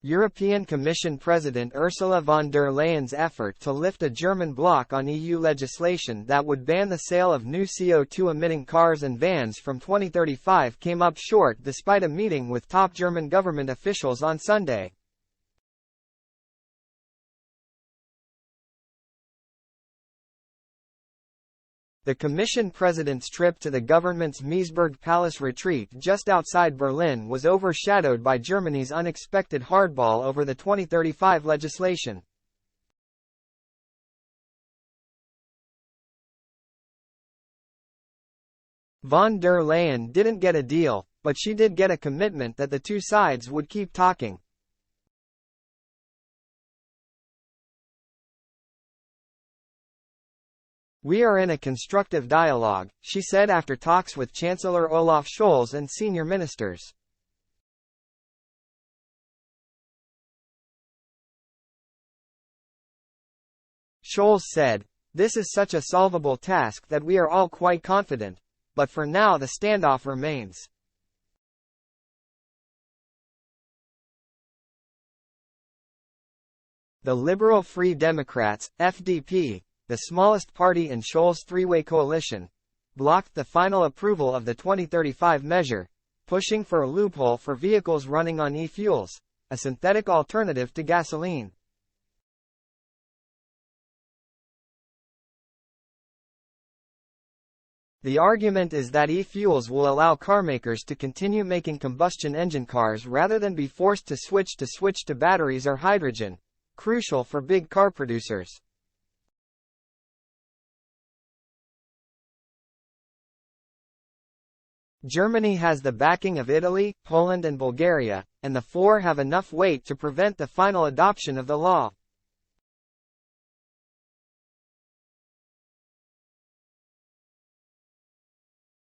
European Commission President Ursula von der Leyen's effort to lift a German block on EU legislation that would ban the sale of new CO2-emitting cars and vans from 2035 came up short despite a meeting with top German government officials on Sunday. The Commission President's trip to the government's Meseberg Palace retreat just outside Berlin was overshadowed by Germany's unexpected hardball over the 2035 legislation. Von der Leyen didn't get a deal, but she did get a commitment that the two sides would keep talking. "We are in a constructive dialogue," she said after talks with Chancellor Olaf Scholz and senior ministers. Scholz said, "This is such a solvable task that we are all quite confident, but for now the standoff remains." The Liberal Free Democrats, FDP, the smallest party in Scholz's three-way coalition, blocked the final approval of the 2035 measure, pushing for a loophole for vehicles running on e-fuels, a synthetic alternative to gasoline. The argument is that e-fuels will allow carmakers to continue making combustion engine cars rather than be forced to switch to batteries or hydrogen, crucial for big car producers. Germany has the backing of Italy, Poland and Bulgaria, and the four have enough weight to prevent the final adoption of the law.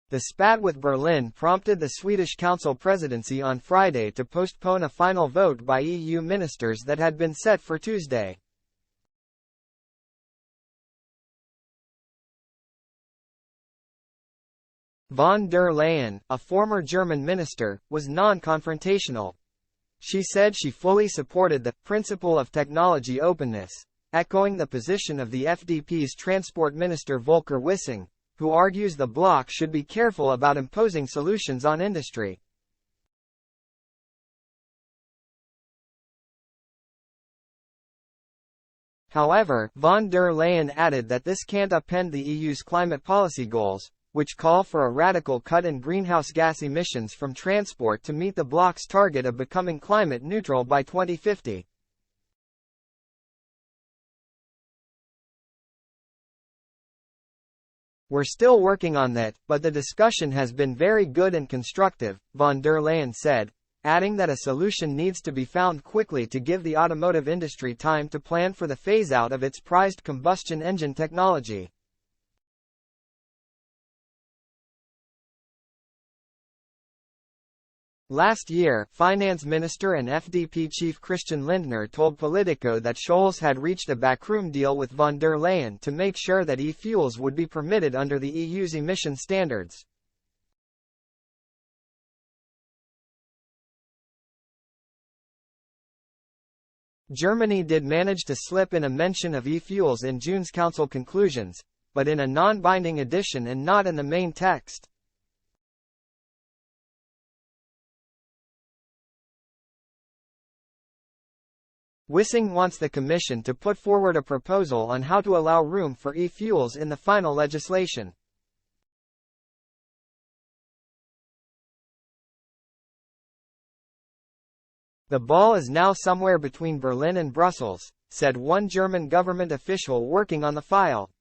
The spat with Berlin prompted the Swedish Council presidency on Friday to postpone a final vote by EU ministers that had been set for Tuesday. Von der Leyen, a former German minister, was non-confrontational. She said she fully supported the principle of technology openness, echoing the position of the FDP's transport minister Volker Wissing, who argues the bloc should be careful about imposing solutions on industry. However, von der Leyen added that this can't upend the EU's climate policy goals, which call for a radical cut in greenhouse gas emissions from transport to meet the bloc's target of becoming climate neutral by 2050. "We're still working on that, but the discussion has been very good and constructive," von der Leyen said, adding that a solution needs to be found quickly to give the automotive industry time to plan for the phase-out of its prized combustion engine technology. Last year, Finance Minister and FDP chief Christian Lindner told Politico that Scholz had reached a backroom deal with von der Leyen to make sure that e-fuels would be permitted under the EU's emission standards. Germany did manage to slip in a mention of e-fuels in June's Council conclusions, but in a non-binding edition and not in the main text. Wissing wants the Commission to put forward a proposal on how to allow room for e-fuels in the final legislation. "The ball is now somewhere between Berlin and Brussels," said one German government official working on the file.